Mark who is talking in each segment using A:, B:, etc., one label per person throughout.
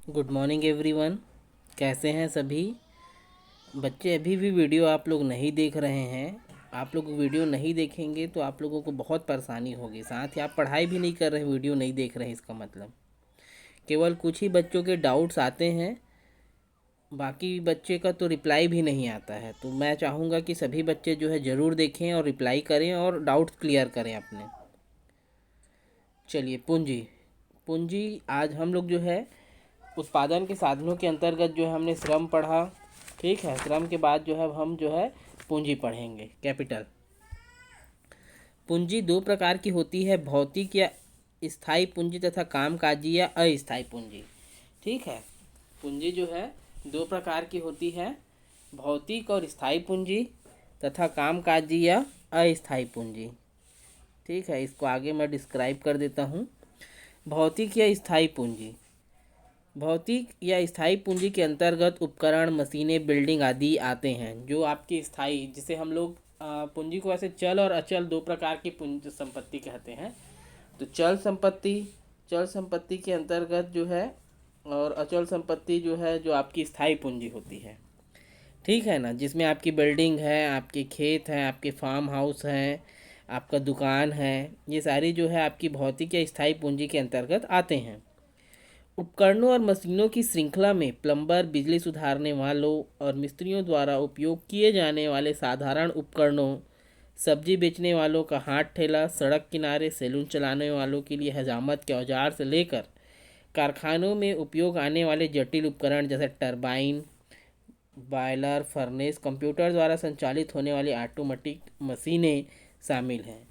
A: Good morning everyone. कैसे हैं सभी बच्चे? अभी भी वीडियो आप लोग नहीं देख रहे हैं। आप लोग वीडियो नहीं देखेंगे तो आप लोगों को बहुत परेशानी होगी। साथ ही आप पढ़ाई भी नहीं कर रहे, वीडियो नहीं देख रहे हैं, इसका मतलब केवल कुछ ही बच्चों के डाउट्स आते हैं, बाकी बच्चे का तो रिप्लाई भी नहीं आता है। तो मैं चाहूँगा कि सभी बच्चे जो है ज़रूर देखें और रिप्लाई करें और डाउट्स क्लियर करें अपने। चलिए, पूंजी। पूंजी आज हम लोग जो है उत्पादन के साधनों के अंतर्गत जो है हमने श्रम पढ़ा। ठीक है, श्रम के बाद जो है हम जो है पूंजी पढ़ेंगे, कैपिटल। पूंजी दो प्रकार की होती है, भौतिक या स्थायी पूंजी तथा कामकाजी या अस्थायी पूंजी। ठीक है, पूंजी जो है दो प्रकार की होती है, भौतिक और स्थायी पूंजी तथा कामकाजी या अस्थायी पूंजी। ठीक है, इसको आगे मैं डिस्क्राइब कर देता हूँ। भौतिक या स्थायी पूंजी। भौतिक या स्थायी पूंजी के अंतर्गत उपकरण, मशीनें, बिल्डिंग आदि आते हैं। जो आपकी स्थायी, जिसे हम लोग पूंजी को ऐसे चल और अचल दो प्रकार की पूंजी संपत्ति कहते हैं। तो चल संपत्ति के अंतर्गत जो है, और अचल संपत्ति जो है जो आपकी स्थायी पूंजी होती है। ठीक है ना, जिसमें आपकी बिल्डिंग है, आपके खेत हैं, आपके फार्म हाउस हैं, आपका दुकान है, ये सारी जो है आपकी भौतिक या स्थायी पूंजी के अंतर्गत आते हैं। उपकरणों और मशीनों की श्रृंखला में प्लम्बर, बिजली सुधारने वालों और मिस्त्रियों द्वारा उपयोग किए जाने वाले साधारण उपकरणों, सब्जी बेचने वालों का हाथ ठेला, सड़क किनारे सैलून चलाने वालों के लिए हजामत के औजार से लेकर कारखानों में उपयोग आने वाले जटिल उपकरण जैसे टरबाइन, बॉयलर, फर्नेस, कंप्यूटर द्वारा संचालित होने वाली ऑटोमेटिक मशीनें शामिल हैं।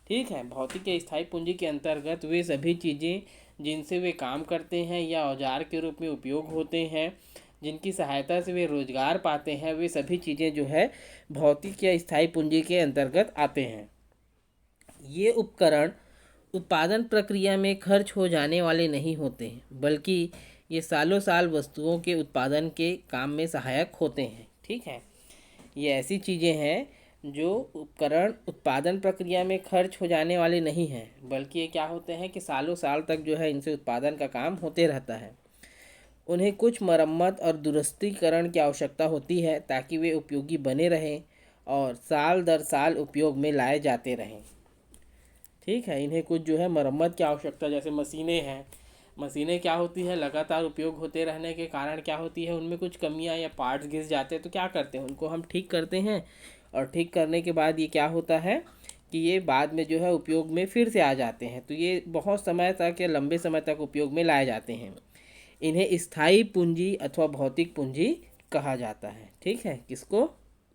A: ठीक है, भौतिक या स्थायी पूंजी के अंतर्गत वे सभी चीज़ें जिनसे वे काम करते हैं या औजार के रूप में उपयोग होते हैं, जिनकी सहायता से वे रोजगार पाते हैं, वे सभी चीज़ें जो है भौतिक या स्थायी पूंजी के अंतर्गत आते हैं। ये उपकरण उत्पादन प्रक्रिया में खर्च हो जाने वाले नहीं होते हैं, बल्कि ये सालों साल वस्तुओं के उत्पादन के काम में सहायक होते हैं। ठीक है, ये ऐसी चीज़ें हैं जो उपकरण उत्पादन प्रक्रिया में खर्च हो जाने वाले नहीं हैं, बल्कि ये क्या होते हैं कि सालों साल तक जो है इनसे उत्पादन का काम होते रहता है। उन्हें कुछ मरम्मत और दुरुस्तीकरण की आवश्यकता होती है ताकि वे उपयोगी बने रहें और साल दर साल उपयोग में लाए जाते रहें। ठीक है, इन्हें कुछ जो है मरम्मत की आवश्यकता, जैसे मशीनें हैं। मशीनें क्या होती है, लगातार उपयोग होते रहने के कारण क्या होती है, उनमें कुछ कमियां या पार्ट्स घिस जाते हैं, तो क्या करते हैं, उनको हम ठीक करते हैं। और ठीक करने के बाद ये क्या होता है कि ये बाद में जो है उपयोग में फिर से आ जाते हैं, तो ये बहुत समय तक या लंबे समय तक उपयोग में लाए जाते हैं। इन्हें स्थायी पूंजी अथवा भौतिक पूंजी कहा जाता है। ठीक है, किसको?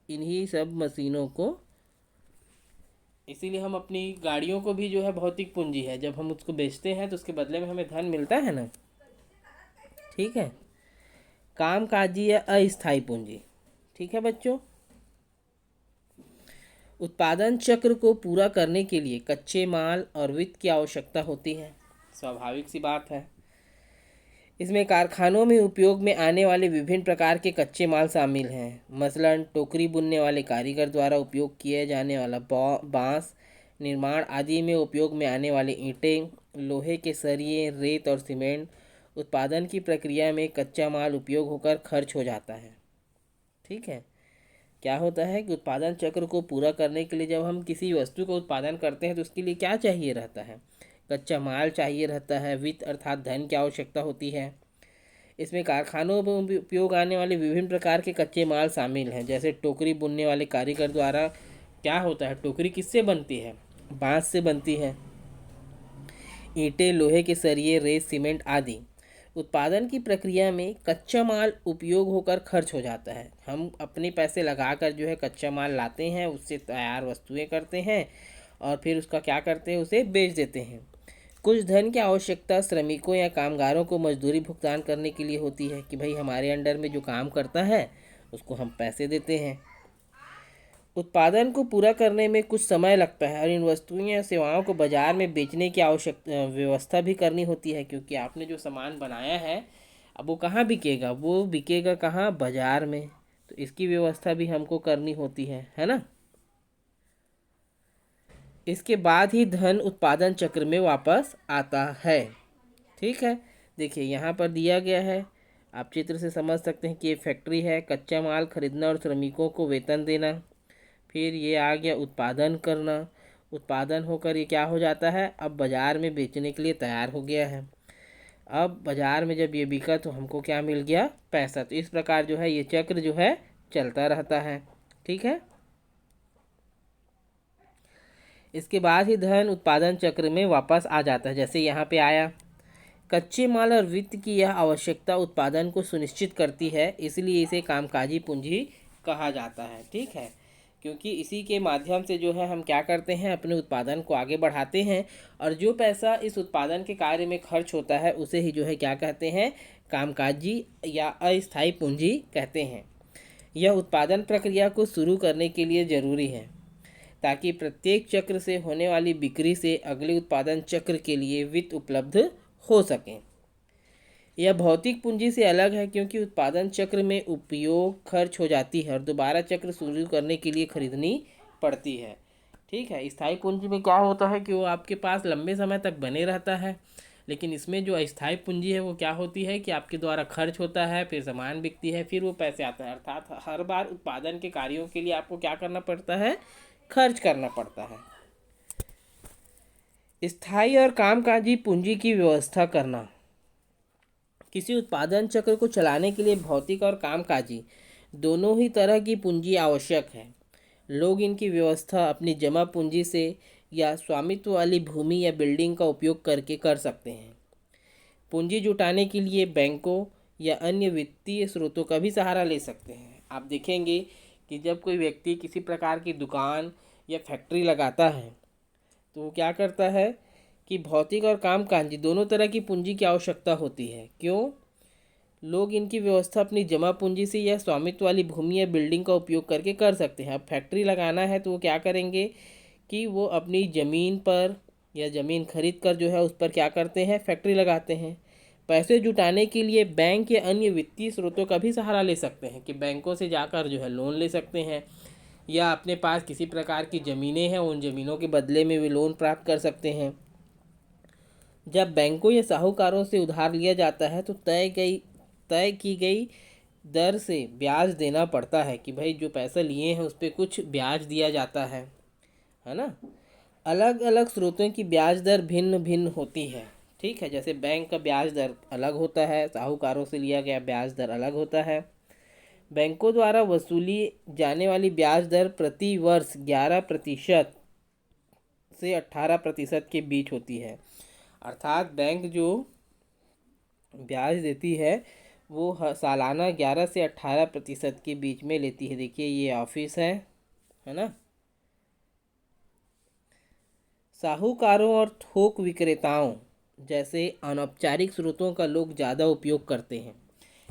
A: इन्हीं सब मशीनों को। इसीलिए हम अपनी गाड़ियों को भी जो है भौतिक पूंजी है, जब हम उसको बेचते हैं तो उसके बदले में हमें धन मिलता है ना। ठीक है, कामकाजी या अस्थायी पूंजी। ठीक है बच्चों, उत्पादन चक्र को पूरा करने के लिए कच्चे माल और वित्त की आवश्यकता होती है। स्वाभाविक सी बात है। इसमें कारखानों में उपयोग में आने वाले विभिन्न प्रकार के कच्चे माल शामिल हैं। मसलन टोकरी बुनने वाले कारीगर द्वारा उपयोग किए जाने वाला बांस, निर्माण आदि में उपयोग में आने वाले ईंटें, लोहे के सरिये, रेत और सीमेंट। उत्पादन की प्रक्रिया में कच्चा माल उपयोग होकर खर्च हो जाता है। ठीक है, क्या होता है कि उत्पादन चक्र को पूरा करने के लिए जब हम किसी वस्तु का उत्पादन करते हैं तो उसके लिए क्या चाहिए रहता है? कच्चा माल चाहिए रहता है, वित्त अर्थात धन की आवश्यकता होती है। इसमें कारखानों में उपयोग आने वाले विभिन्न प्रकार के कच्चे माल शामिल हैं, जैसे टोकरी बुनने वाले कारीगर द्वारा क्या होता है, टोकरी किससे बनती है? बांस से बनती है। ईंटें, लोहे के सरिये, रेत, सीमेंट आदि। उत्पादन की प्रक्रिया में कच्चा माल उपयोग होकर खर्च हो जाता है। हम अपने पैसे लगाकर जो है कच्चा माल लाते हैं, उससे तैयार वस्तुएं करते हैं और फिर उसका क्या करते हैं, उसे बेच देते हैं। कुछ धन की आवश्यकता श्रमिकों या कामगारों को मजदूरी भुगतान करने के लिए होती है कि भाई हमारे अंडर में जो काम करता है उसको हम पैसे देते हैं। उत्पादन को पूरा करने में कुछ समय लगता है और इन वस्तुओं या सेवाओं को बाजार में बेचने की आवश्यकता व्यवस्था भी करनी होती है, क्योंकि आपने जो सामान बनाया है अब वो कहाँ बिकेगा? वो बिकेगा कहाँ? बाजार में। तो इसकी व्यवस्था भी हमको करनी होती है ना। इसके बाद ही धन उत्पादन चक्र में वापस आता है। ठीक है, देखिए यहाँ पर दिया गया है, आप चित्र से समझ सकते हैं कि ये फैक्ट्री है, कच्चा माल खरीदना और श्रमिकों को वेतन देना। फिर ये आ गया उत्पादन करना, उत्पादन होकर ये क्या हो जाता है, अब बाज़ार में बेचने के लिए तैयार हो गया है। अब बाज़ार में जब ये बिका तो हमको क्या मिल गया, पैसा। तो इस प्रकार जो है ये चक्र जो है चलता रहता है। ठीक है, इसके बाद ही धन उत्पादन चक्र में वापस आ जाता है। जैसे यहाँ पे आया, कच्चे माल और वित्त की यह आवश्यकता उत्पादन को सुनिश्चित करती है, इसलिए इसे कामकाजी पूंजी कहा जाता है। ठीक है, क्योंकि इसी के माध्यम से जो है हम क्या करते हैं, अपने उत्पादन को आगे बढ़ाते हैं, और जो पैसा इस उत्पादन के कार्य में खर्च होता है उसे ही जो है क्या कहते हैं, कामकाजी या अस्थायी पूंजी कहते हैं। यह उत्पादन प्रक्रिया को शुरू करने के लिए ज़रूरी है, ताकि प्रत्येक चक्र से होने वाली बिक्री से अगले उत्पादन चक्र के लिए वित्त उपलब्ध हो सकें। यह भौतिक पूंजी से अलग है, क्योंकि उत्पादन चक्र में उपयोग खर्च हो जाती है और दोबारा चक्र शुरू करने के लिए खरीदनी पड़ती है। ठीक है, स्थायी पूंजी में क्या होता है कि वो आपके पास लंबे समय तक बने रहता है, लेकिन इसमें जो अस्थायी पूंजी है वो क्या होती है कि आपके द्वारा खर्च होता है, फिर सामान बिकती है, फिर वो पैसे आता है। अर्थात हर बार उत्पादन के कार्यों के लिए आपको क्या करना पड़ता है, खर्च करना पड़ता है। स्थायी और कामकाजी पूंजी की व्यवस्था करना। किसी उत्पादन चक्र को चलाने के लिए भौतिक और कामकाजी दोनों ही तरह की पूंजी आवश्यक है। लोग इनकी व्यवस्था अपनी जमा पूंजी से या स्वामित्व वाली भूमि या बिल्डिंग का उपयोग करके कर सकते हैं। पूंजी जुटाने के लिए बैंकों या अन्य वित्तीय स्रोतों का भी सहारा ले सकते हैं। आप देखेंगे कि जब कोई व्यक्ति किसी प्रकार की दुकान या फैक्ट्री लगाता है तो वो क्या करता है कि भौतिक और कामकाजी दोनों तरह की पूंजी की आवश्यकता होती है। क्यों? लोग इनकी व्यवस्था अपनी जमा पूंजी से या स्वामित्व वाली भूमि या बिल्डिंग का उपयोग करके कर सकते हैं। अब फैक्ट्री लगाना है तो वो क्या करेंगे कि वो अपनी ज़मीन पर या ज़मीन खरीद कर जो है उस पर क्या करते हैं, फैक्ट्री लगाते हैं। पैसे जुटाने के लिए बैंक या अन्य वित्तीय स्रोतों का भी सहारा ले सकते हैं, कि बैंकों से जाकर जो है लोन ले सकते हैं, या अपने पास किसी प्रकार की ज़मीनें हैं उन ज़मीनों के बदले में भी लोन प्राप्त कर सकते हैं। जब बैंकों या साहूकारों से उधार लिया जाता है तो तय की गई दर से ब्याज देना पड़ता है, कि भाई जो पैसा लिए हैं उस पर कुछ ब्याज दिया जाता है ना। अलग अलग स्रोतों की ब्याज दर भिन्न भिन्न होती है। ठीक है, जैसे बैंक का ब्याज दर अलग होता है, साहूकारों से लिया गया ब्याज दर अलग होता है। बैंकों द्वारा वसूली जाने वाली ब्याज दर प्रति वर्ष 11% से 18% के बीच होती है। अर्थात बैंक जो ब्याज देती है वो सालाना 11 से 18% के बीच में लेती है। देखिए ये ऑफिस है ना। साहूकारों और थोक विक्रेताओं जैसे अनौपचारिक स्रोतों का लोग ज़्यादा उपयोग करते हैं,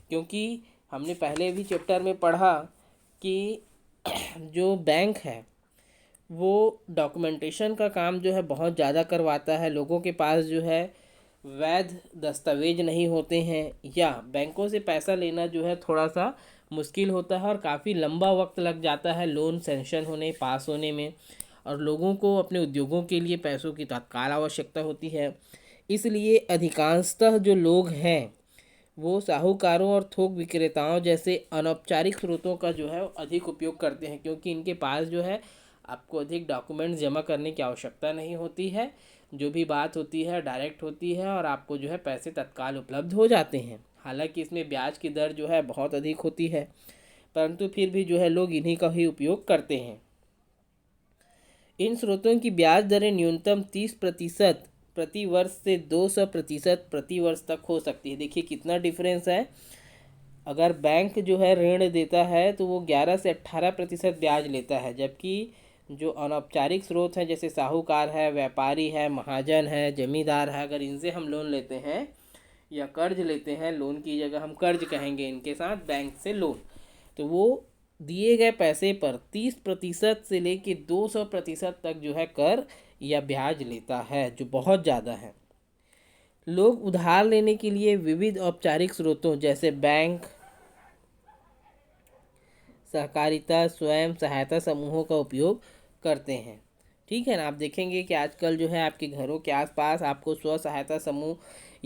A: क्योंकि हमने पहले भी चैप्टर में पढ़ा कि जो बैंक है वो डॉक्यूमेंटेशन का काम जो है बहुत ज़्यादा करवाता है। लोगों के पास जो है वैध दस्तावेज नहीं होते हैं, या बैंकों से पैसा लेना जो है थोड़ा सा मुश्किल होता है और काफ़ी लंबा वक्त लग जाता है लोन सैंक्शन होने, पास होने में, और लोगों को अपने उद्योगों के लिए पैसों की तत्काल आवश्यकता होती है। इसलिए अधिकांशतः जो लोग हैं वो साहूकारों और थोक विक्रेताओं जैसे अनौपचारिक स्रोतों का जो है अधिक उपयोग करते हैं, क्योंकि इनके पास जो है आपको अधिक डॉक्यूमेंट्स जमा करने की आवश्यकता नहीं होती है। जो भी बात होती है डायरेक्ट होती है और आपको जो है पैसे तत्काल उपलब्ध हो जाते हैं। हालांकि इसमें ब्याज की दर जो है बहुत अधिक होती है, परंतु फिर भी जो है लोग इन्हीं का ही उपयोग करते हैं। इन स्रोतों की ब्याज दरें न्यूनतम 30% प्रति वर्ष से 200% प्रति वर्ष तक हो सकती है। देखिए कितना डिफरेंस है। अगर बैंक जो है ऋण देता है तो वो 11 से 18% ब्याज लेता है, जबकि जो अनौपचारिक स्रोत हैं जैसे साहूकार है, व्यापारी है, महाजन है, जमींदार है, अगर इनसे हम लोन लेते हैं या कर्ज लेते हैं, लोन की जगह हम कर्ज कहेंगे इनके साथ, बैंक से लोन, तो वो दिए गए पैसे पर 30% से लेके 200% तक जो है कर या ब्याज लेता है, जो बहुत ज़्यादा है। लोग उधार लेने के लिए विविध औपचारिक स्रोतों जैसे बैंक, सहकारिता, स्वयं सहायता समूहों का उपयोग करते हैं। ठीक है ना। आप देखेंगे कि आजकल जो है आपके घरों के आसपास आपको स्व सहायता समूह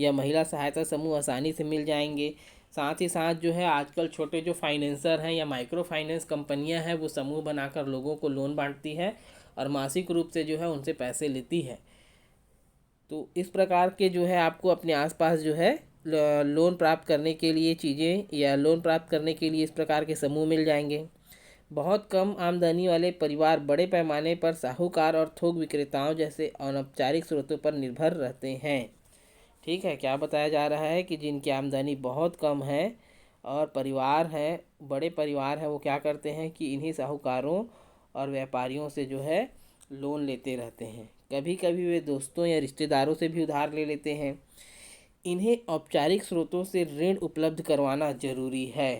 A: या महिला सहायता समूह आसानी से मिल जाएंगे। साथ ही साथ जो है आजकल छोटे जो फाइनेंसर हैं या माइक्रो फाइनेंस कंपनियां हैं वो समूह बनाकर लोगों को लोन बांटती है और मासिक रूप से जो है उनसे पैसे लेती है। तो इस प्रकार के जो है आपको अपने आसपास जो है लोन प्राप्त करने के लिए चीज़ें या लोन प्राप्त करने के लिए इस प्रकार के समूह मिल जाएंगे। बहुत कम आमदनी वाले परिवार बड़े पैमाने पर साहूकार और थोक विक्रेताओं जैसे अनौपचारिक स्रोतों पर निर्भर रहते हैं। ठीक है, क्या बताया जा रहा है कि जिनकी आमदनी बहुत कम है और परिवार है, बड़े परिवार हैं, वो क्या करते हैं कि इन्हीं साहूकारों और व्यापारियों से जो है लोन लेते रहते हैं। कभी कभी वे दोस्तों या रिश्तेदारों से भी उधार ले लेते हैं। इन्हें औपचारिक स्रोतों से ऋण उपलब्ध करवाना जरूरी है।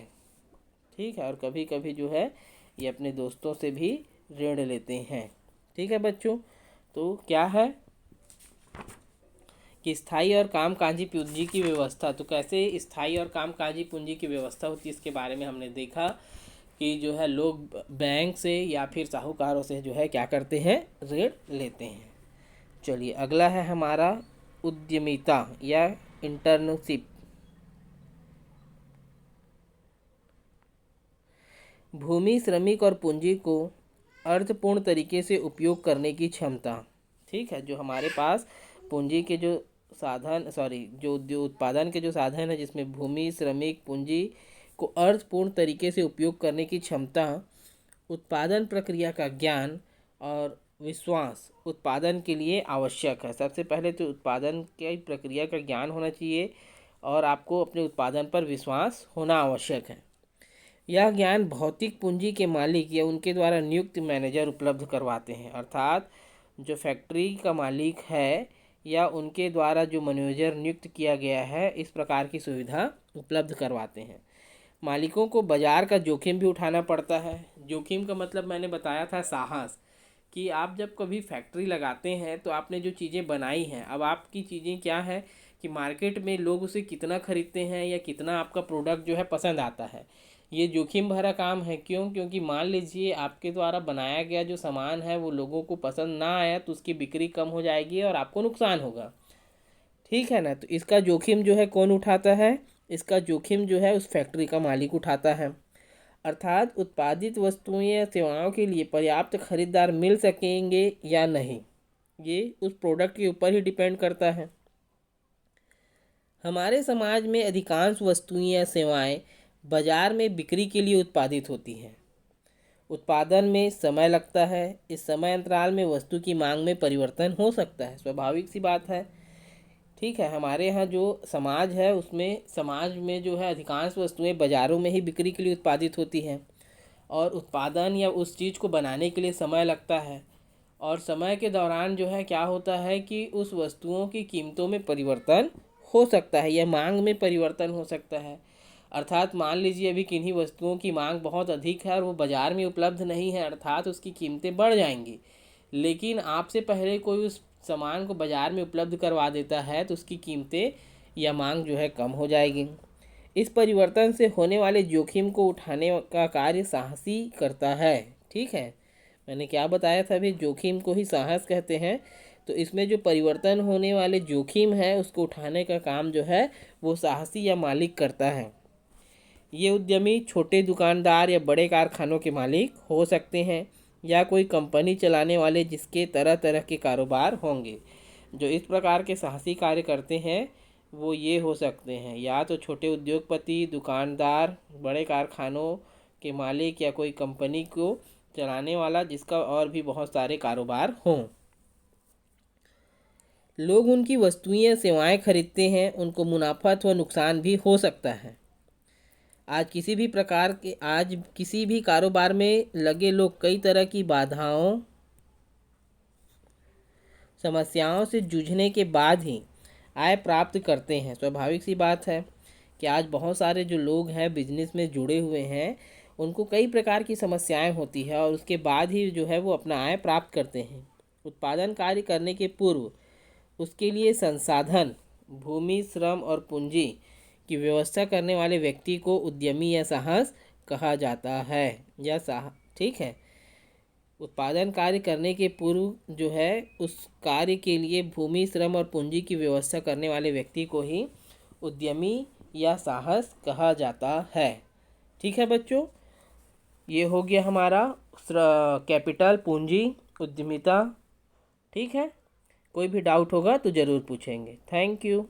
A: ठीक है, और कभी कभी जो है ये अपने दोस्तों से भी ऋण लेते हैं। ठीक है बच्चों, तो क्या है कि स्थायी और कामकाजी पूंजी की व्यवस्था। तो कैसे स्थायी और कामकाजी पूंजी की व्यवस्था होती है इसके बारे में हमने देखा कि जो है लोग बैंक से या फिर साहूकारों से जो है क्या करते हैं, ऋण लेते हैं। चलिए अगला है हमारा उद्यमिता या इंटर्नशिप। भूमि, श्रमिक और पूंजी को अर्थपूर्ण तरीके से उपयोग करने की क्षमता। ठीक है, जो हमारे पास पूंजी के जो साधन जो उत्पादन के जो साधन है जिसमें भूमि, श्रमिक, पूंजी को अर्थपूर्ण तरीके से उपयोग करने की क्षमता, उत्पादन प्रक्रिया का ज्ञान और विश्वास उत्पादन के लिए आवश्यक है। सबसे पहले तो उत्पादन की प्रक्रिया का ज्ञान होना चाहिए और आपको अपने उत्पादन पर विश्वास होना आवश्यक है। यह ज्ञान भौतिक पूंजी के मालिक या उनके द्वारा नियुक्त मैनेजर उपलब्ध करवाते हैं। अर्थात जो फैक्ट्री का मालिक है या उनके द्वारा जो मैनेजर नियुक्त किया गया है इस प्रकार की सुविधा उपलब्ध करवाते हैं। मालिकों को बाजार का जोखिम भी उठाना पड़ता है। जोखिम का मतलब मैंने बताया था साहस, कि आप जब कभी फैक्ट्री लगाते हैं तो आपने जो चीज़ें बनाई हैं, अब आपकी चीज़ें क्या है कि मार्केट में लोग उसे कितना खरीदते हैं या कितना आपका प्रोडक्ट जो है पसंद आता है। ये जोखिम भरा काम है। क्यों? क्योंकि मान लीजिए आपके द्वारा बनाया गया जो सामान है वो लोगों को पसंद ना आया तो उसकी बिक्री कम हो जाएगी और आपको नुकसान होगा। ठीक है ना, तो इसका जोखिम जो है कौन उठाता है? इसका जोखिम जो है उस फैक्ट्री का मालिक उठाता है। अर्थात उत्पादित वस्तुओं या सेवाओं के लिए पर्याप्त खरीदार मिल सकेंगे या नहीं, ये उस प्रोडक्ट के ऊपर ही डिपेंड करता है। हमारे समाज में अधिकांश वस्तुएं या सेवाएं बाजार में बिक्री के लिए उत्पादित होती हैं। उत्पादन में समय लगता है। इस समय अंतराल में वस्तु की मांग में परिवर्तन हो सकता है, स्वाभाविक सी बात है। ठीक है, हमारे यहाँ जो समाज है उसमें समाज में जो है अधिकांश वस्तुएं बाज़ारों में ही बिक्री के लिए उत्पादित होती हैं और उत्पादन या उस चीज़ को बनाने के लिए समय लगता है और समय के दौरान जो है क्या होता है कि उस वस्तुओं की कीमतों में परिवर्तन हो सकता है या मांग में परिवर्तन हो सकता है। अर्थात मान लीजिए अभी किन्हीं वस्तुओं की मांग बहुत अधिक है और वो बाज़ार में उपलब्ध नहीं है, अर्थात उसकी कीमतें बढ़ जाएंगी। लेकिन आपसे पहले कोई उस सामान को बाज़ार में उपलब्ध करवा देता है तो उसकी कीमतें या मांग जो है कम हो जाएगी। इस परिवर्तन से होने वाले जोखिम को उठाने का कार्य साहसी करता है। ठीक है, मैंने क्या बताया था अभी, जोखिम को ही साहस कहते हैं। तो इसमें जो परिवर्तन होने वाले जोखिम है उसको उठाने का काम जो है वो साहसी या मालिक करता है। ये उद्यमी छोटे दुकानदार या बड़े कारखानों के मालिक हो सकते हैं या कोई कंपनी चलाने वाले जिसके तरह तरह के कारोबार होंगे। जो इस प्रकार के साहसी कार्य करते हैं वो ये हो सकते हैं या तो छोटे उद्योगपति, दुकानदार, बड़े कारखानों के मालिक या कोई कंपनी को चलाने वाला जिसका और भी बहुत सारे कारोबार हों। लोग उनकी वस्तुएं या सेवाएं खरीदते हैं, उनको मुनाफा अथवा नुकसान भी हो सकता है। आज किसी भी कारोबार में लगे लोग कई तरह की बाधाओं, समस्याओं से जूझने के बाद ही आय प्राप्त करते हैं। स्वाभाविक सी बात है कि आज बहुत सारे जो लोग हैं बिजनेस में जुड़े हुए हैं उनको कई प्रकार की समस्याएं होती है और उसके बाद ही जो है वो अपना आय प्राप्त करते हैं। उत्पादन कार्य करने के पूर्व उसके लिए संसाधन, भूमि, श्रम और पूंजी की व्यवस्था करने वाले व्यक्ति को उद्यमी या साहस कहा जाता है। ठीक है, उत्पादन कार्य करने के पूर्व जो है उस कार्य के लिए भूमि, श्रम और पूंजी की व्यवस्था करने वाले व्यक्ति को ही उद्यमी या साहस कहा जाता है। ठीक है बच्चों, ये हो गया हमारा कैपिटल, पूंजी, उद्यमिता। ठीक है, कोई भी डाउट होगा तो ज़रूर पूछेंगे। Thank you.